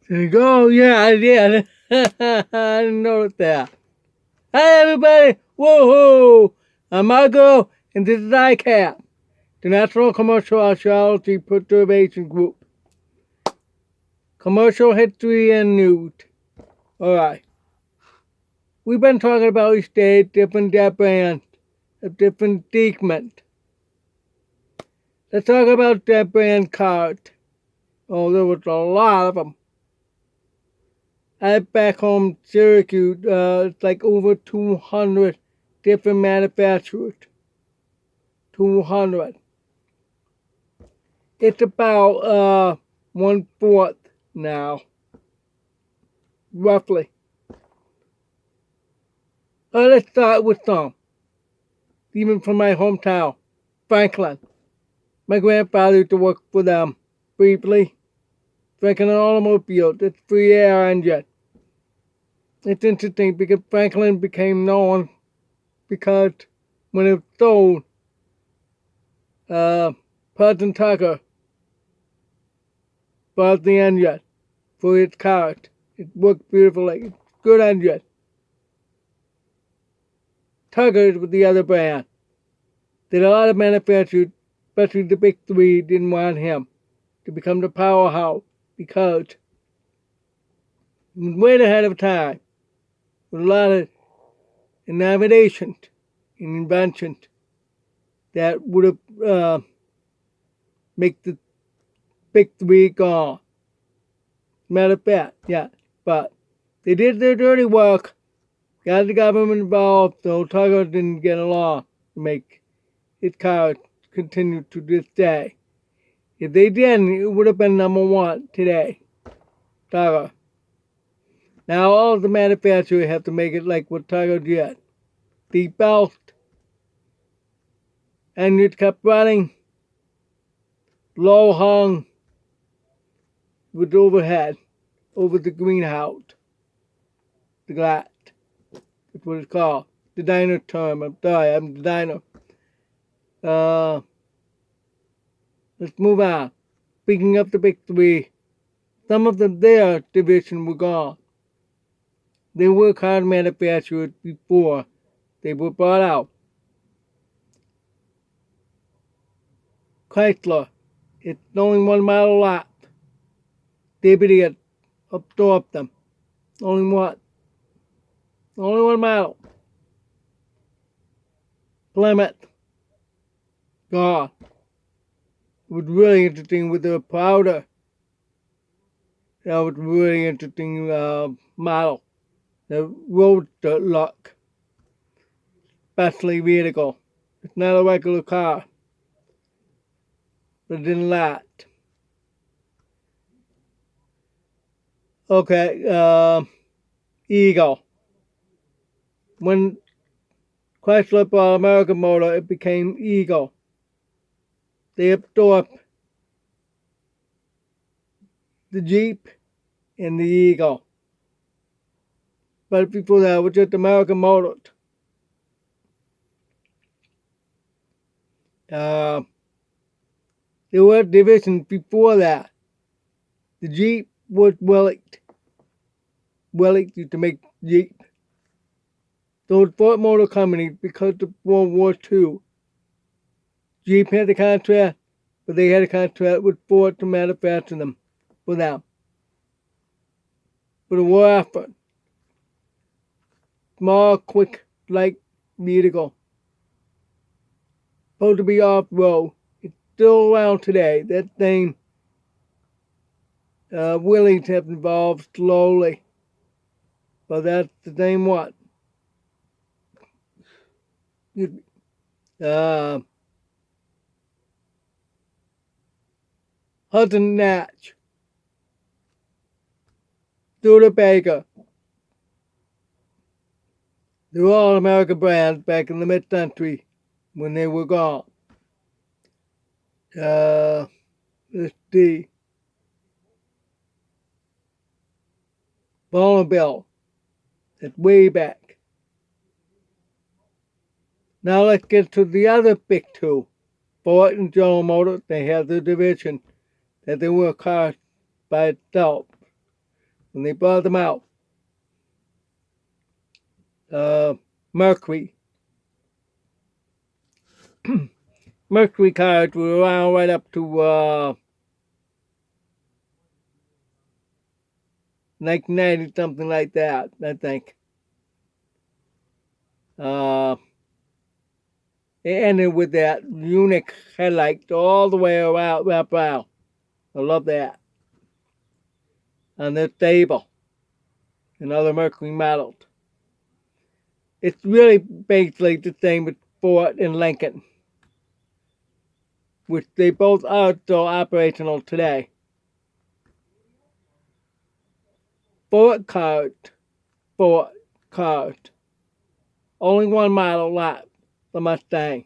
There you go. Yeah, I did. I didn't notice that. Hi, everybody. Woohoo! I'm Marco, and this is ICAP, the National Commercial Archeology Preservation Group. Commercial history and news. Alright. We've been talking about each day, different brands, different segments. Let's talk about that brand card. Oh, there was a lot of them. I back home Syracuse, it's like over 200 different manufacturers. 200. It's about 1/4 now, roughly. Let's start with some. Even from my hometown, Franklin. My grandfather used to work for them briefly. Franklin Automobile, it's free air engine. It's interesting because Franklin became known because when it was sold, President Tucker bought the engine for his cars. It worked beautifully. It's a good engine. Tucker's with the other brand. That a lot of manufacturers, especially the big three, didn't want him to become the powerhouse because he was way ahead of time with a lot of innovations and inventions that would have make the big three gone. Matter of fact, yeah. But they did their dirty work, got the government involved, so Tucker didn't get along to make his cars continue to this day. If they didn't, it would have been #1 today. Tucker. Now all the manufacturers have to make it like what Tucker did. The belt and it kept running, low hung with overhead over the greenhouse. The glass. That's what it's called. The diner term. I'm sorry, I'm the diner. Let's move on. Speaking of the big three, some of their division were gone. They were car manufacturers before they were bought out. Chrysler, it's only one model left. They absorbed them. Only one. Only one model. Plymouth, gone. It was really interesting with the powder. That was a really interesting model. The roadster look. Especially vehicle. It's not a regular car. But it didn't last. Okay, Eagle. When Chrysler bought American Motor, it became Eagle. They absorbed the Jeep and the Eagle. But before that, it was just American Motors. There were divisions before that. The Jeep was Willett. Willett used to make Jeep. Those Ford Motor Companies, because of World War II, Jeep had the contract, but they had a contract with Ford to manufacture them for them. For the war effort. Small, quick, light vehicle. Supposed to be off-road. It's still around today. That thing, Willys have evolved slowly. But that's the same one. Hudson Natch. Studebaker. They were all American brands back in the mid-century when they were gone. Let's see. Bonneville. It's way back. Now let's get to the other big two. Ford and General Motors, they have the division that they were cars by itself. when they brought them out. Mercury. Mercury cars were around right up to 1990, something like that, I think. It ended with that unique headlight all the way around, wrap around. I love that. And they're stable. And other Mercury models. It's really basically the same with Ford and Lincoln, which they both are still operational today. Ford cars. Only one model left, the Mustang.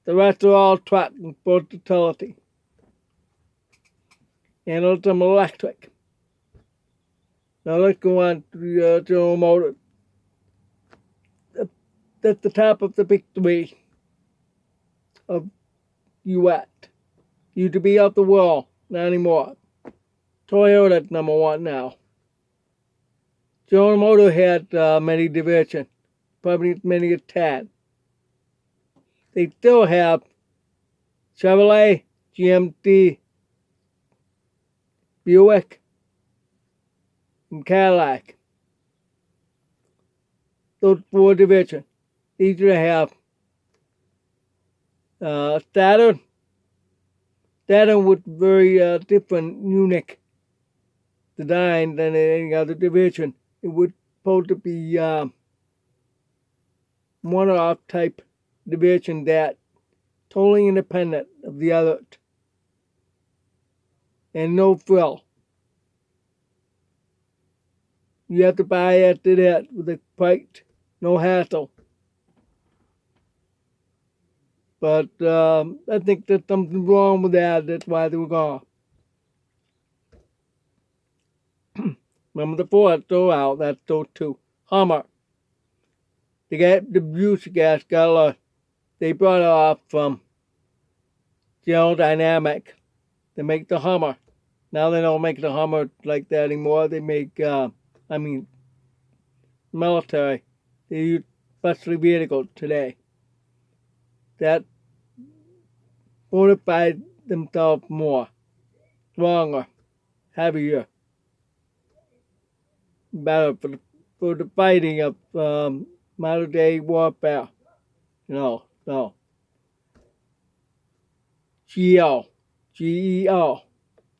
The rest are all truck and Ford utility. And it's some electric. Now let's go on to the General Motors. That's the top of the big three of U.S. Used to be of the world, not anymore. Toyota's number one now. General Motors had many divisions, probably as many as 10. They still have Chevrolet, GMC, Buick, and Cadillac. Those 4 divisions. Each have Saturn. Saturn with very different, unique design than any other division. It was supposed to be one-off type division that totally independent of the others. And no frill. You have to buy after that with a price, no hassle. But I think there's something wrong with that. That's why they were gone. Remember the Ford still out. That's still too. Hummer. The Bruce gas got they brought it off from General Dynamics to make the Hummer. Now they don't make the Hummer like that anymore. They make, military. They use special vehicles today that fortified themselves more, stronger, heavier, better for the fighting of modern day warfare. No. GEO.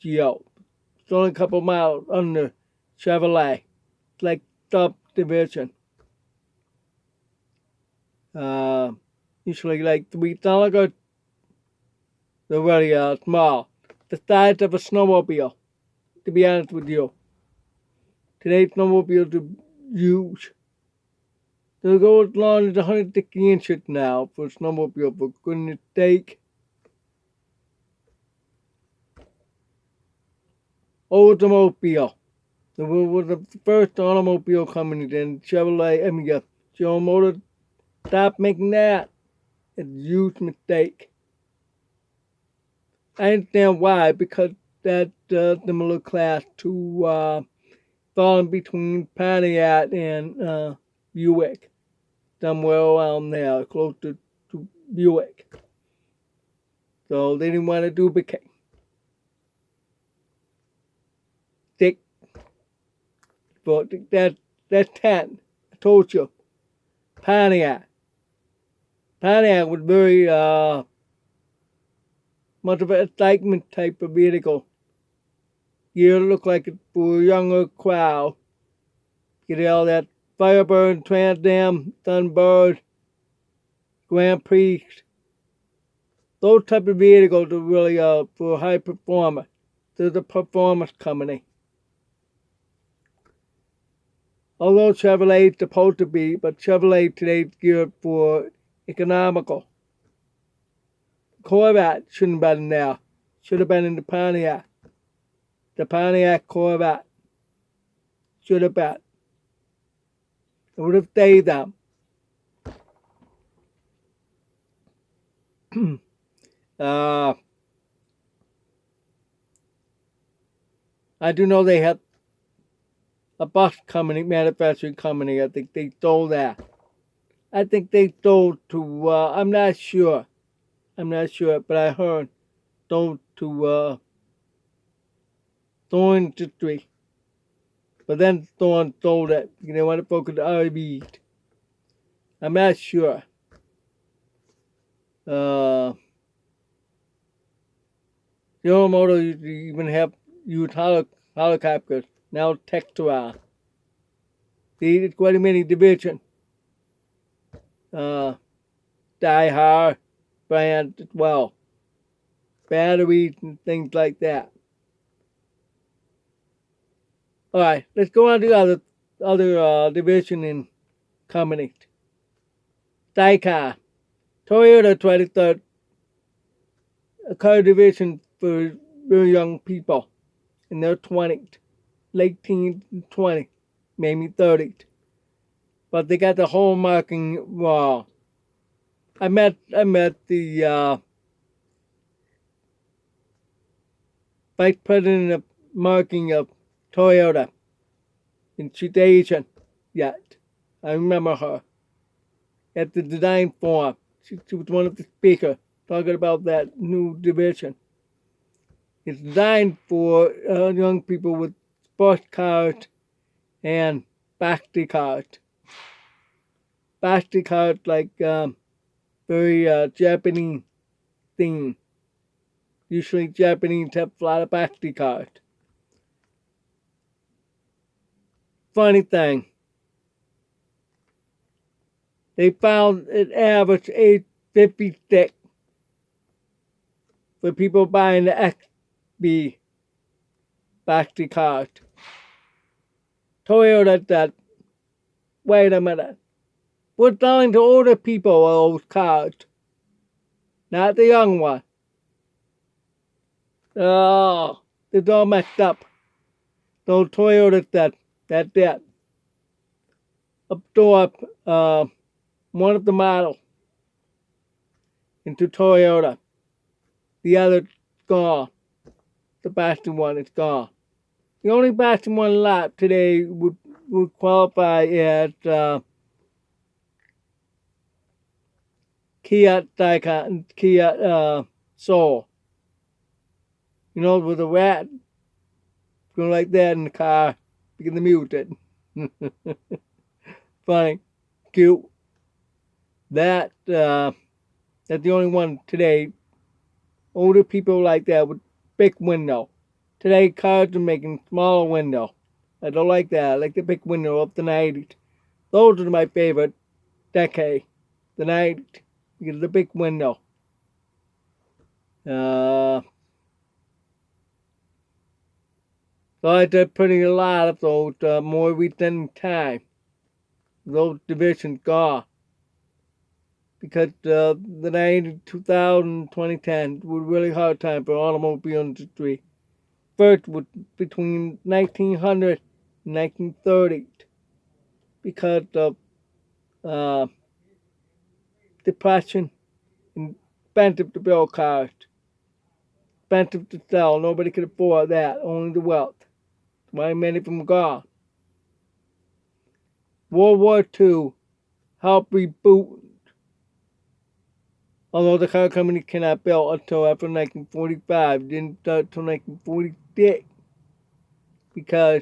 It's only a couple miles under Chevrolet. It's like subdivision. Usually like 3 tons. They're really small. The size of a snowmobile, to be honest with you. Today's snowmobiles are huge. They'll go as long as 160 inches now for a snowmobile, for goodness sake. Automobile. It was the first automobile company, then Chevrolet, General Motors stopped making that. It's a huge mistake. I understand why, because that's similar class to falling between Pontiac and Buick. Somewhere around there, close to Buick. So they didn't want to duplicate. Thick. But that's 10. I told you. Pontiac. Pontiac was very much of an excitement type of vehicle. You look like it for a younger crowd. Get all that Firebird, Trans Am, Thunderbird, Grand Prix. Those type of vehicles are really for high performance. They're the performance company. Although Chevrolet is supposed to be, but Chevrolet today is geared for economical. Corvette shouldn't have been there. Should have been in the Pontiac. The Pontiac Corvette. Should have been. It would have saved them. I do know they had a bus company, manufacturing company. I think they stole that. I think they stole to, I'm not sure. But I heard stole to Thorn Industry. But then Thorn sold it. They want to focus on RVs. I'm not sure. General Motors even have used helicopters. Now textile. There's quite a many divisions. Die Hard brand as well. Batteries and things like that. Alright, let's go on to the other division in companies. Daikai. Toyota tried to start a car division for very young people in their 20s, late teens and 20s, maybe 30s. But they got the whole marking wrong. I met the vice president of marketing of Toyota, and she's Asian yet. I remember her at the design forum. She was one of the speakers talking about that new division. It's designed for young people with sports cars and factory cars. Factory cars like very Japanese theme. Usually Japanese have a lot of factory cars. Funny thing, they found an average age 56 for people buying the XB factory cars. Toyota said, wait a minute, we're selling to older people those cars, not the young one. Oh, it's all messed up. So Toyota said, that's it. Absorb one of the models into Toyota. The other gone. The Bastion one is gone. The only Bastion one left today would qualify as Kia Taycan, Kia Soul. You know, with a rat going like that in the car, begin to mute it. Funny, cute. That's the only one today. Older people like that with big window. Today cars are making smaller window. I don't like that. I like the big window of the 90s. Those are my favorite decade. The 90s. Because of the big window. So I did putting a lot of those more recent time. Those divisions gone. Because the 90s, 2000, 2010 were really hard time for automobile industry. First was between 1900 and 1930 because of depression and expensive to build cars, expensive to sell. Nobody could afford that, only the wealth. That's why many of them gone. World War II helped reboot. Although the car company cannot build until after 1945, didn't start until 1946 because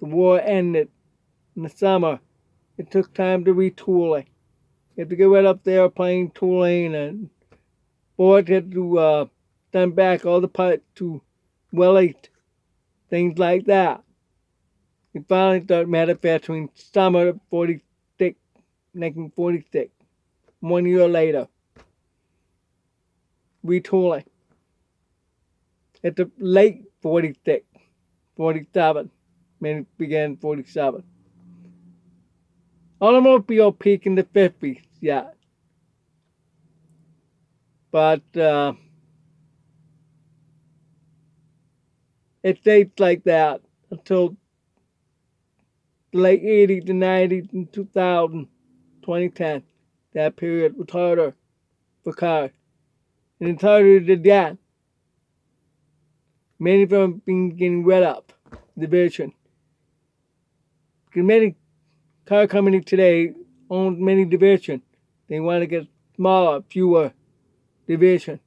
the war ended in the summer. It took time to retool it. You had to get rid of the airplane tooling, and Ford had to send back all the parts to Willys, things like that. We finally started manufacturing summer of 46, 1946, 1 year later. Retooling. It's the late 46, 47, maybe it began 47. Automobile peak in the 50s, yeah. But it stayed like that until the late 80s, the 90s, and 2000, 2010. That period was harder for cars. And it's harder to get. Many of them have been getting rid of division. Because many car companies today own many divisions. They want to get smaller, fewer division.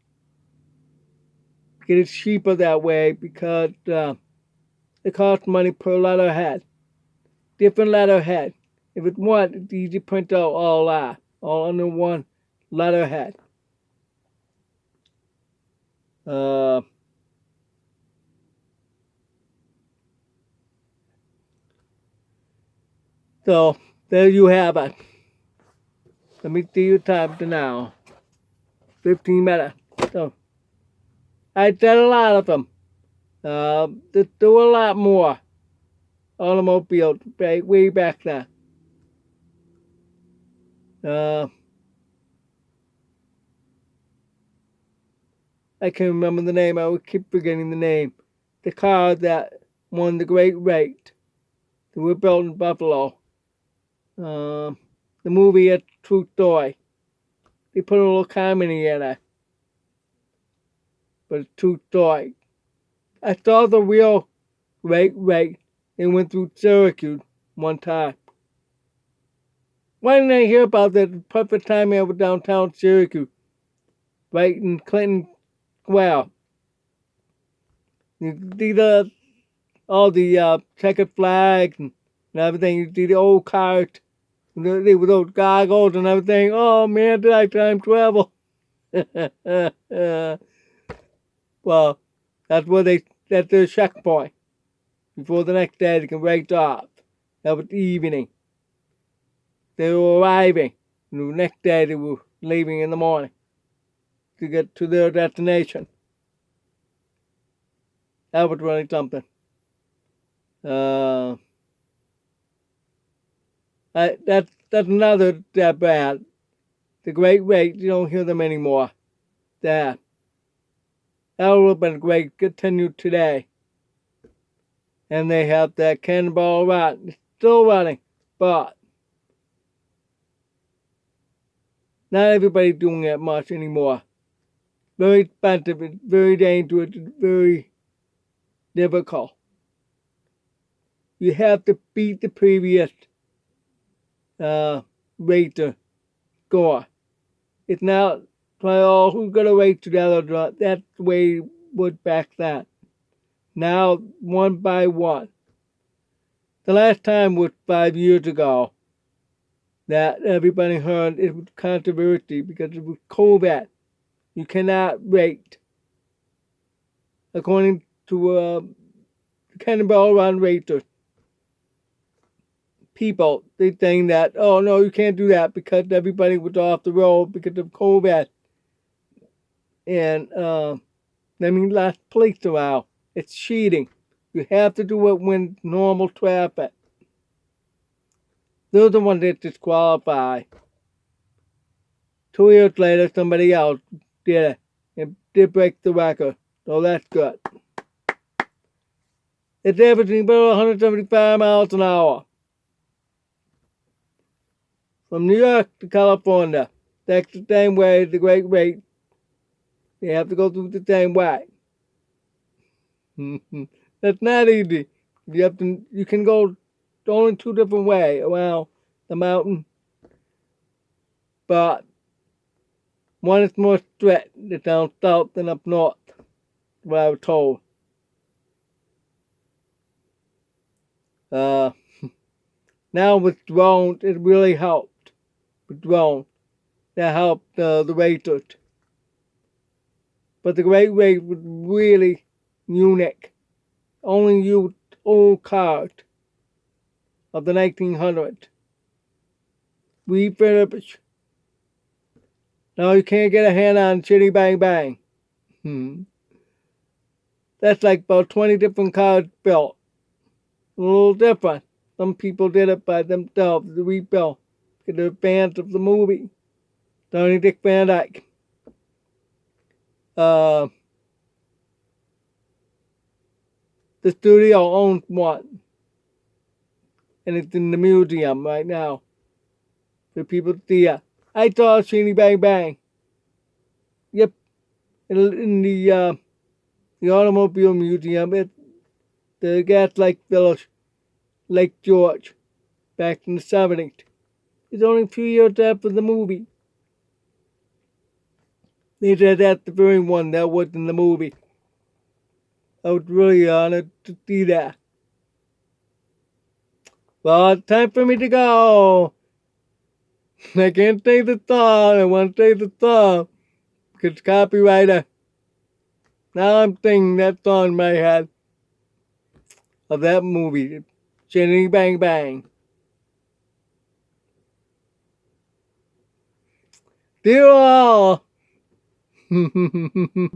Because it's cheaper that way because it costs money per letterhead. Different letterhead. If it's one, it's easy to print out all under one letterhead. So there you have it. Let me see your time to now. 15 minutes. So I said a lot of them. There's still a lot more automobiles way back then. I can't remember the name. I would keep forgetting the name. The car that won the great race. They were built in Buffalo. The movie is True Story. They put a little comedy in it. But it's True Story. I saw the real great race. They went through Syracuse one time. Why didn't I hear about that? The perfect time over downtown Syracuse. Right in Clinton Square. You see all the checkered flags and everything. You see the old cars with those goggles and everything. Oh man, did I time travel? Well, that's their checkpoint. Before the next day they can race off. That was the evening. They were arriving. And the next day they were leaving in the morning to get to their destination. That was really something. That's another bad. The Great Race, you don't hear them anymore. That would have been great, continued today. And they have that Cannonball Run. It's still running, but not everybody's doing that much anymore. Very expensive, it's very dangerous, it's very difficult. You have to beat the previous racer score. It's not like, who's going to race together? That's the way it was back then. Now, one by one. The last time was 5 years ago that everybody heard it was controversy because it was COVID. You cannot rate. According to Cannonball Run racers. People, they saying that, oh no, you can't do that because everybody was off the road because of COVID. And less police around. It's cheating. You have to do it when normal traffic. They're the ones that disqualify. 2 years later, somebody else did it and did break the record. So that's good. It's averaging about 175 miles an hour. From New York to California. That's the same way as the Great Race. You have to go through the same way. That's not easy. You can go only 2 different ways around the mountain. But one is more strict. It's down south than up north. What I was told. Now with drones, it really helped. With drones, that helped the racers. But the Great Race was really unique. Only used old cars of the 1900s. Refurbished. Now you can't get a hand on Chitty Bang Bang. That's like about 20 different cars built. A little different. Some people did it by themselves to rebuild. Because they're fans of the movie. Donnie Dick Van Dyke. The studio owns one. And it's in the museum right now. For people to see it. I saw Chitty Bang Bang. Yep. In the the Automobile Museum at the Gas Lake Village, Lake George, back in the 70s. It's only a few years after the movie. They said that's the very one that was in the movie. I was really honored to see that. Well, it's time for me to go. I can't say the song. I want to say the song because it's copyrighted. Now I'm singing that song in my head of that movie, Shitty Bang Bang. See you all.